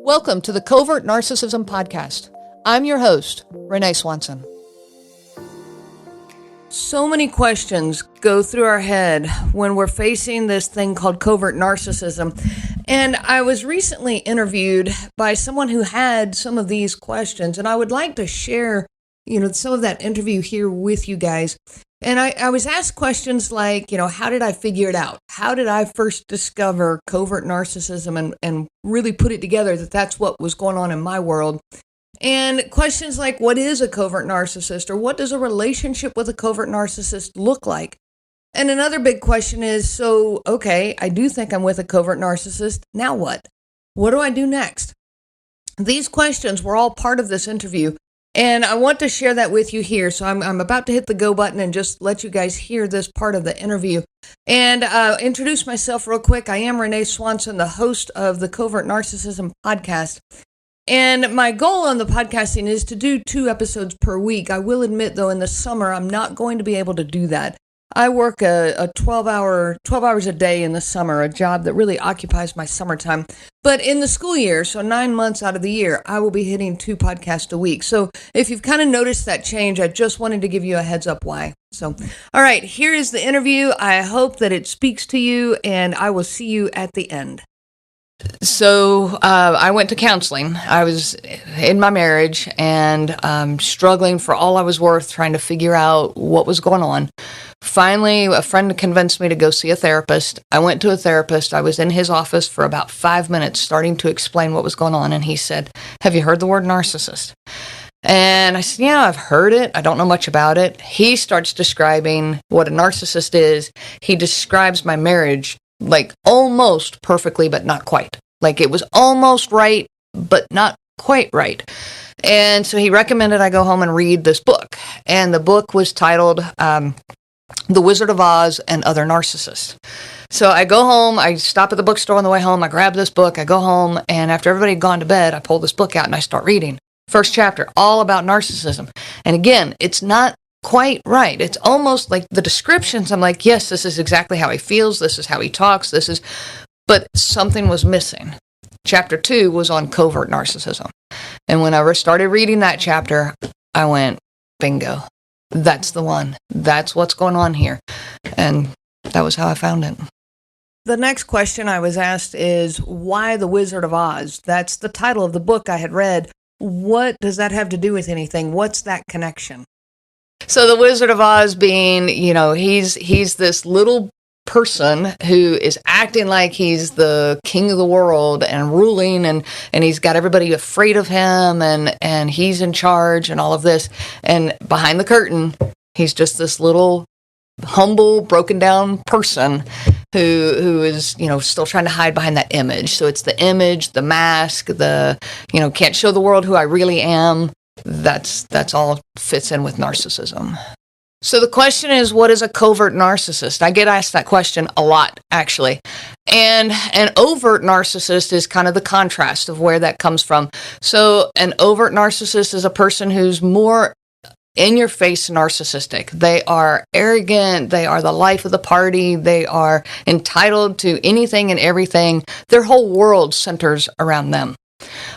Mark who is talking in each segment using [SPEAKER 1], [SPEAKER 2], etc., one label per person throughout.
[SPEAKER 1] Welcome to the Covert Narcissism podcast. I'm your host, Renee Swanson. So many questions go through our head when we're facing this thing called covert narcissism. And I was recently interviewed by someone who had some of these questions, and I would like to share, some of that interview here with you guys. And I was asked questions like, how did I figure it out? How did I first discover covert narcissism and really put it together that that's what was going on in my world? And questions like, what is a covert narcissist? Or what does a relationship with a covert narcissist look like? And another big question is, okay, I do think I'm with a covert narcissist. Now what? What do I do next? These questions were all part of this interview. And I want to share that with you here. So I'm about to hit the go button and just let you guys hear this part of the interview. And introduce myself real quick. I am Renee Swanson, the host of the Covert Narcissism podcast. And my goal on the podcasting is to do 2 episodes per week. I will admit, though, in the summer, I'm not going to be able to do that. I work a 12 hours a day in the summer, a job that really occupies my summertime. But in the school year, so 9 months out of the year, I will be hitting 2 podcasts a week. So if you've kind of noticed that change, I just wanted to give you a heads up why. So, all right, here is the interview. I hope that it speaks to you, and I will see you at the end. So I went to counseling. I was in my marriage and struggling for all I was worth, trying to figure out what was going on. Finally, a friend convinced me to go see a therapist. I went to a therapist. I was in his office for about 5 minutes, starting to explain what was going on. And he said, "Have you heard the word narcissist?" And I said, "Yeah, I've heard it. I don't know much about it." He starts describing what a narcissist is. He describes my marriage like almost perfectly, but not quite. Like it was almost right, but not quite right. And so he recommended I go home and read this book. And the book was titled The Wizard of Oz and Other Narcissists. So I go home, I stop at the bookstore on the way home, I grab this book, I go home, and after everybody had gone to bed, I pull this book out and I start reading. First chapter, all about narcissism. And again, it's not quite right. It's almost like the descriptions. I'm like, yes, this is exactly how he feels. This is how he talks. But something was missing. Chapter 2 was on covert narcissism. And when I started reading that chapter, I went, bingo, that's the one. That's what's going on here. And that was how I found it. The next question I was asked is, why The Wizard of Oz? That's the title of the book I had read. What does that have to do with anything? What's that connection? So the Wizard of Oz being, he's this little person who is acting like he's the king of the world and ruling, and he's got everybody afraid of him, and he's in charge and all of this. And behind the curtain, he's just this little humble, broken down person who is, still trying to hide behind that image. So it's the image, the mask, can't show the world who I really am. That's all fits in with narcissism. So the question is, what is a covert narcissist? I get asked that question a lot, actually. And an overt narcissist is kind of the contrast of where that comes from. So an overt narcissist is a person who's more in-your-face narcissistic. They are arrogant. They are the life of the party. They are entitled to anything and everything. Their whole world centers around them.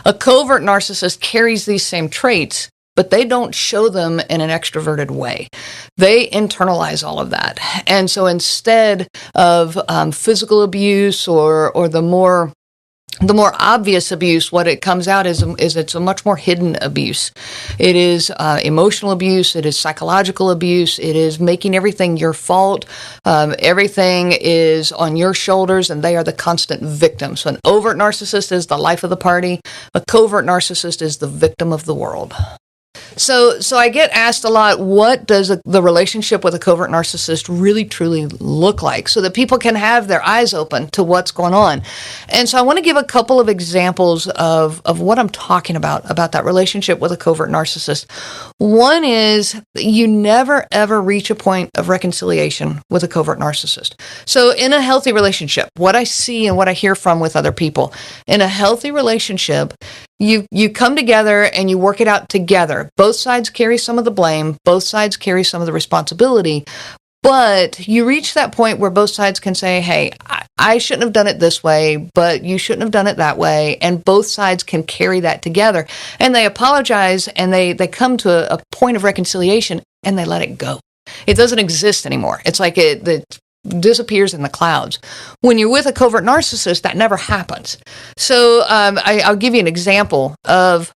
[SPEAKER 1] A covert narcissist carries these same traits, but they don't show them in an extroverted way. They internalize all of that. And so instead of physical abuse or the more obvious abuse, what it comes out is it's a much more hidden abuse. It is emotional abuse. It is psychological abuse. It is making everything your fault. Everything is on your shoulders, and they are the constant victim. So an overt narcissist is the life of the party. A covert narcissist is the victim of the world. So I get asked a lot, what does the relationship with a covert narcissist really, truly look like, so that people can have their eyes open to what's going on? And so I want to give a couple of examples of what I'm talking about that relationship with a covert narcissist. One is you never, ever reach a point of reconciliation with a covert narcissist. So in a healthy relationship, what I see and what I hear from with other people, in a healthy relationship, you come together and you work it out together. Both sides carry some of the blame. Both sides carry some of the responsibility. But you reach that point where both sides can say, hey, I shouldn't have done it this way, but you shouldn't have done it that way. And both sides can carry that together. And they apologize, and they come to a point of reconciliation, and they let it go. It doesn't exist anymore. It's like it disappears in the clouds. When you're with a covert narcissist, that never happens. So I'll give you an example of,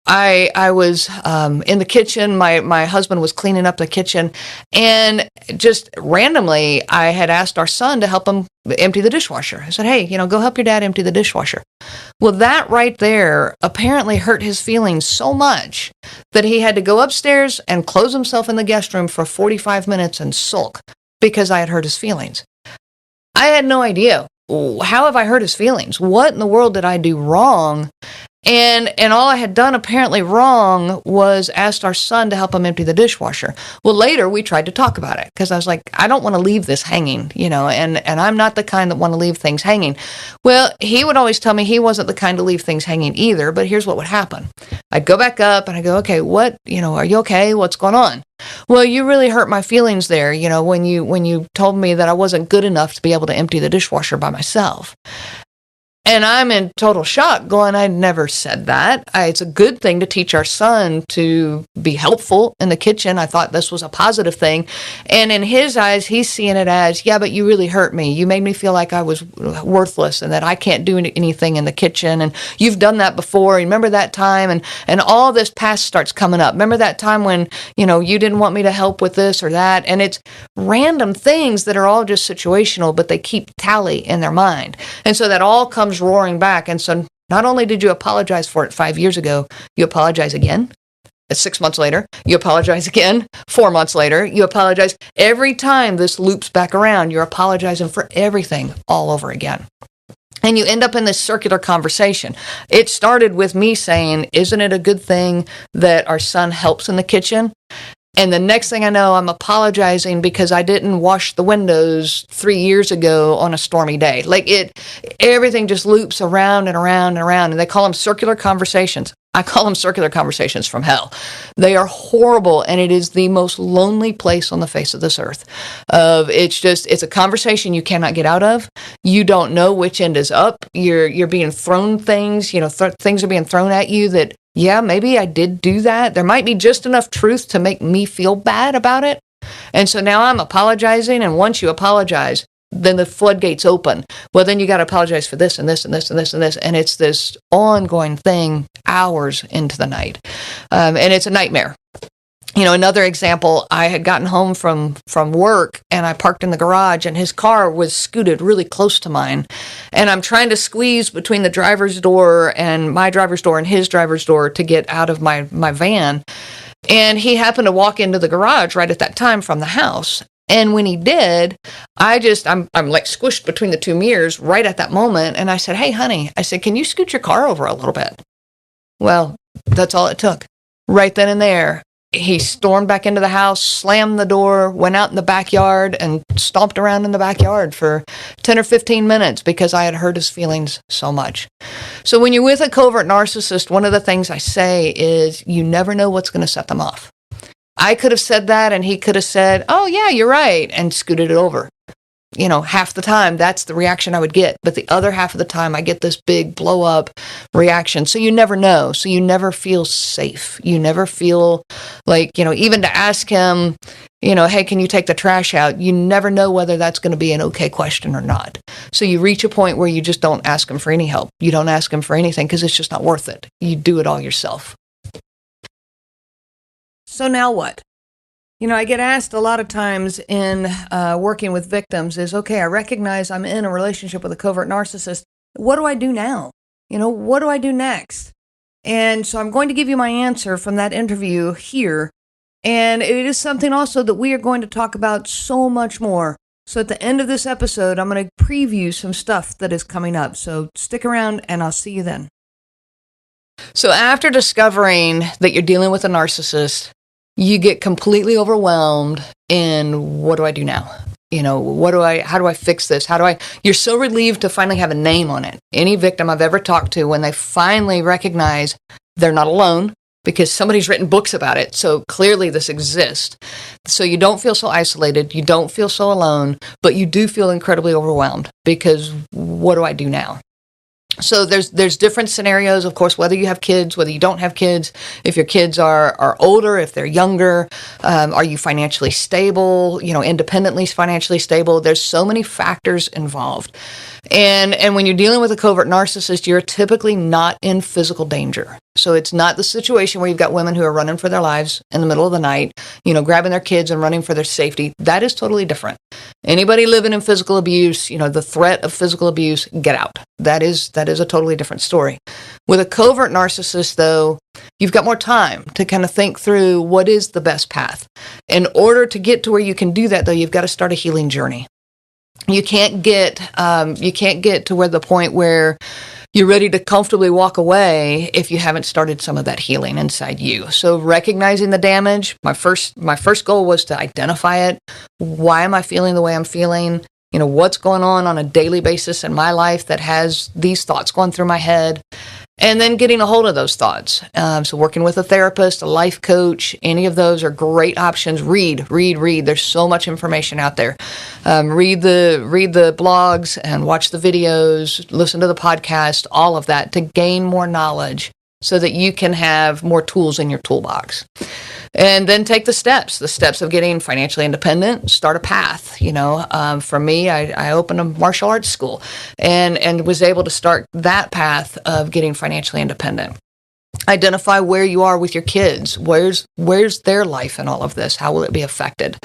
[SPEAKER 1] I was in the kitchen. My husband was cleaning up the kitchen, and just randomly, I had asked our son to help him empty the dishwasher. I said, hey, go help your dad empty the dishwasher. Well, that right there apparently hurt his feelings so much that he had to go upstairs and close himself in the guest room for 45 minutes and sulk because I had hurt his feelings. I had no idea. How have I hurt his feelings? What in the world did I do wrong? And all I had done apparently wrong was asked our son to help him empty the dishwasher. Well, later we tried to talk about it because I was like, I don't want to leave this hanging, and I'm not the kind that want to leave things hanging. Well, he would always tell me he wasn't the kind to leave things hanging either, but here's what would happen. I'd go back up and I go, okay, what, are you okay? What's going on? Well, you really hurt my feelings there, when you told me that I wasn't good enough to be able to empty the dishwasher by myself. And I'm in total shock going, I never said that. It's a good thing to teach our son to be helpful in the kitchen. I thought this was a positive thing. And in his eyes, he's seeing it as, yeah, but you really hurt me. You made me feel like I was worthless and that I can't do anything in the kitchen. And you've done that before. Remember that time? And all this past starts coming up. Remember that time when, you didn't want me to help with this or that? And it's random things that are all just situational, but they keep tally in their mind. And so that all comes roaring back. And so not only did you apologize for it 5 years ago, you apologize again. 6 months later, you apologize again. 4 months later, you apologize. Every time this loops back around, you're apologizing for everything all over again. And you end up in this circular conversation. It started with me saying, isn't it a good thing that our son helps in the kitchen? And the next thing I know, I'm apologizing because I didn't wash the windows 3 years ago on a stormy day. Everything just loops around and around and around. And they call them circular conversations. I call them circular conversations from hell. They are horrible, and it is the most lonely place on the face of this earth. It's a conversation you cannot get out of. You don't know which end is up. You're being thrown things. Things are being thrown at you that, yeah, maybe I did do that. There might be just enough truth to make me feel bad about it. And so now I'm apologizing, and once you apologize, then the floodgates open. Well, then you got to apologize for this and this and this and this and this. And it's this ongoing thing hours into the night. And it's a nightmare. Another example, I had gotten home from work and I parked in the garage and his car was scooted really close to mine. And I'm trying to squeeze between the driver's door and my driver's door and his driver's door to get out of my van. And he happened to walk into the garage right at that time from the house. And when he did, I'm like squished between the two mirrors right at that moment. And I said, hey, honey, can you scoot your car over a little bit? Well, that's all it took. Right then and there, he stormed back into the house, slammed the door, went out in the backyard and stomped around in the backyard for 10 or 15 minutes because I had hurt his feelings so much. So when you're with a covert narcissist, one of the things I say is you never know what's going to set them off. I could have said that and he could have said, oh, yeah, you're right, and scooted it over. Half the time, that's the reaction I would get. But the other half of the time, I get this big blow-up reaction. So you never know. So you never feel safe. You never feel like, even to ask him, hey, can you take the trash out? You never know whether that's going to be an okay question or not. So you reach a point where you just don't ask him for any help. You don't ask him for anything because it's just not worth it. You do it all yourself. So now what? I get asked a lot of times in working with victims is, okay, I recognize I'm in a relationship with a covert narcissist. What do I do now? What do I do next? And so I'm going to give you my answer from that interview here. And it is something also that we are going to talk about so much more. So at the end of this episode, I'm going to preview some stuff that is coming up. So stick around and I'll see you then. So after discovering that you're dealing with a narcissist, you get completely overwhelmed in what do I do now? How do I fix this? You're so relieved to finally have a name on it. Any victim I've ever talked to, when they finally recognize they're not alone, because somebody's written books about it. So clearly this exists. So you don't feel so isolated. You don't feel so alone, but you do feel incredibly overwhelmed because what do I do now? So there's different scenarios, of course, whether you have kids, whether you don't have kids, if your kids are older, if they're younger, are you financially stable, independently financially stable? There's so many factors involved. And when you're dealing with a covert narcissist, you're typically not in physical danger. So it's not the situation where you've got women who are running for their lives in the middle of the night, grabbing their kids and running for their safety. That is totally different. Anybody living in physical abuse, the threat of physical abuse, get out. That is a totally different story. With a covert narcissist, though, you've got more time to kind of think through what is the best path. In order to get to where you can do that, though, you've got to start a healing journey. You can't get to where the point where you're ready to comfortably walk away if you haven't started some of that healing inside you. So recognizing the damage, my first goal was to identify it. Why am I feeling the way I'm feeling? What's going on a daily basis in my life that has these thoughts going through my head? And then getting a hold of those thoughts. So working with a therapist, a life coach, any of those are great options. Read. There's so much information out there. Read the blogs and watch the videos, listen to the podcast, all of that to gain more knowledge so that you can have more tools in your toolbox. And then take the steps of getting financially independent, start a path. For me, I opened a martial arts school and was able to start that path of getting financially independent. Identify where you are with your kids. Where's their life in all of this? How will it be affected?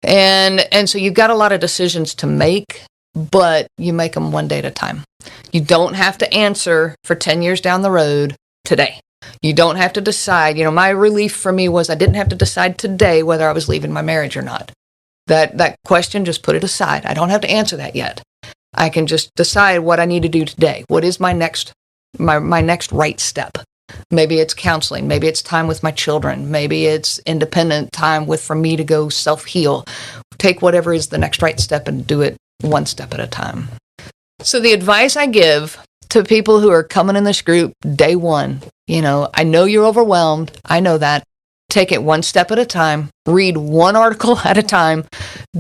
[SPEAKER 1] And so you've got a lot of decisions to make, but you make them one day at a time. You don't have to answer for 10 years down the road today. You don't have to decide. My relief for me was I didn't have to decide today whether I was leaving my marriage or not. That question, just put it aside. I don't have to answer that yet. I can just decide what I need to do today. What is my next right step? Maybe it's counseling. Maybe it's time with my children. Maybe it's independent time for me to go self-heal. Take whatever is the next right step and do it one step at a time. So the advice I give to people who are coming in this group day one, I know you're overwhelmed. I know that. Take it one step at a time. Read one article at a time.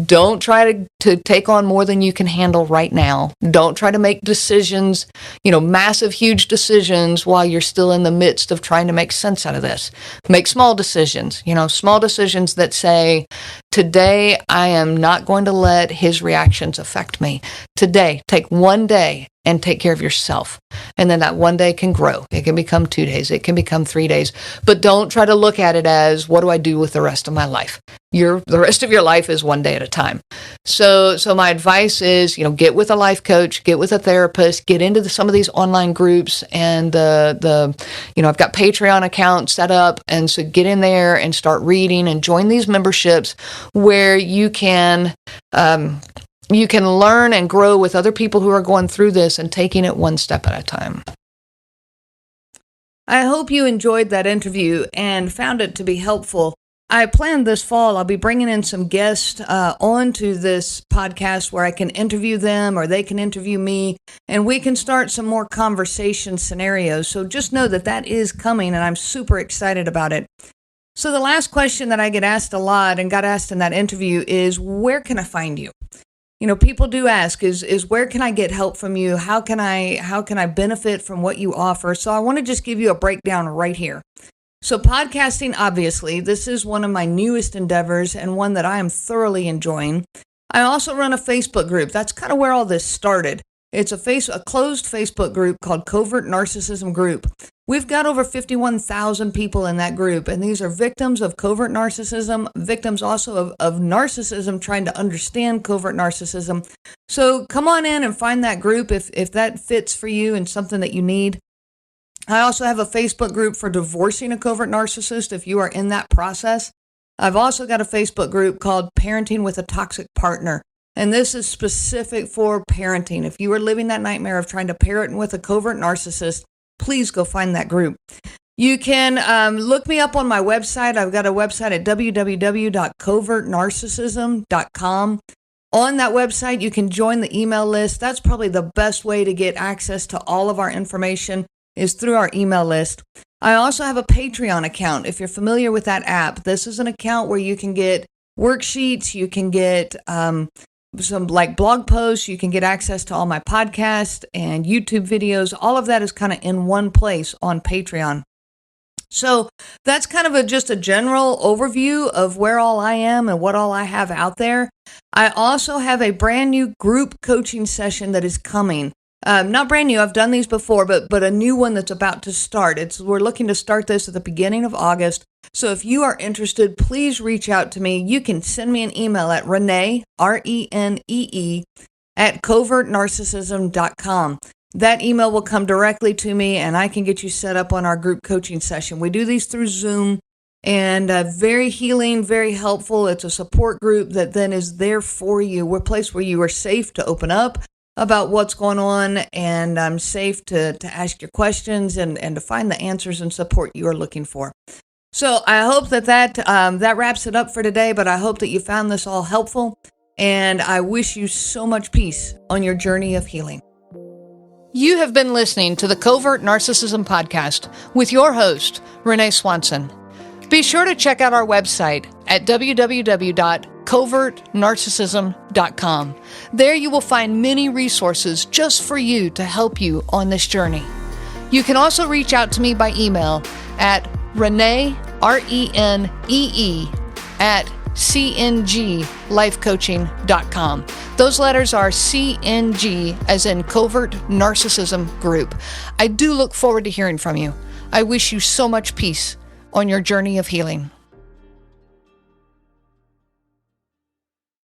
[SPEAKER 1] Don't try to take on more than you can handle right now. Don't try to make decisions, massive, huge decisions while you're still in the midst of trying to make sense out of this. Make small decisions, small decisions that say, today I am not going to let his reactions affect me. Today, take one day and take care of yourself. And then that one day can grow. It can become 2 days. It can become 3 days. But don't try to look at it as, what do I do with the rest of my life? The rest of your life is one day at a time. So my advice is, get with a life coach, get with a therapist, get into some of these online groups, and I've got Patreon accounts set up, and so get in there and start reading and join these memberships where you can learn and grow with other people who are going through this and taking it one step at a time. I hope you enjoyed that interview and found it to be helpful. I planned this fall, I'll be bringing in some guests onto this podcast where I can interview them or they can interview me, and we can start some more conversation scenarios. So just know that is coming, and I'm super excited about it. So the last question that I get asked a lot and got asked in that interview is, where can I find you? People do ask, is where can I get help from you? How can I benefit from what you offer? So I want to just give you a breakdown right here. So podcasting, obviously, this is one of my newest endeavors and one that I am thoroughly enjoying. I also run a Facebook group. That's kind of where all this started. It's a closed Facebook group called Covert Narcissism Group. We've got over 51,000 people in that group, and these are victims of covert narcissism, victims also of narcissism, trying to understand covert narcissism. So come on in and find that group if that fits for you and something that you need. I also have a Facebook group for divorcing a covert narcissist if you are in that process. I've also got a Facebook group called Parenting with a Toxic Partner. And this is specific for parenting. If you are living that nightmare of trying to parent with a covert narcissist, please go find that group. You can look me up on my website. I've got a website at www.covertnarcissism.com. On that website, you can join the email list. That's probably the best way to get access to all of our information is through our email list. I also have a Patreon account. If you're familiar with that app, this is an account where you can get worksheets, you can get some like blog posts, you can get access to all my podcasts and YouTube videos. All of that is kind of in one place on Patreon. So that's kind of just a general overview of where all I am and what all I have out there. I also have a brand new group coaching session that is coming. Not brand new, I've done these before, but a new one that's about to start. We're looking to start this at the beginning of August. So if you are interested, please reach out to me. You can send me an email at Renee, RENEE, at covertnarcissism.com. That email will come directly to me, and I can get you set up on our group coaching session. We do these through Zoom, and very healing, very helpful. It's a support group that then is there for you. We're a place where you are safe to open up about what's going on, and I'm safe to ask your questions and to find the answers and support you are looking for. So I hope that wraps it up for today, but I hope that you found this all helpful, and I wish you so much peace on your journey of healing. You have been listening to the Covert Narcissism Podcast with your host, Renee Swanson. Be sure to check out our website at www.covertnarcissism.com. There you will find many resources just for you to help you on this journey. You can also reach out to me by email at Renee, RENEE, at cnglifecoaching.com. Those letters are CNG, as in Covert Narcissism Group. I do look forward to hearing from you. I wish you so much peace on your journey of healing.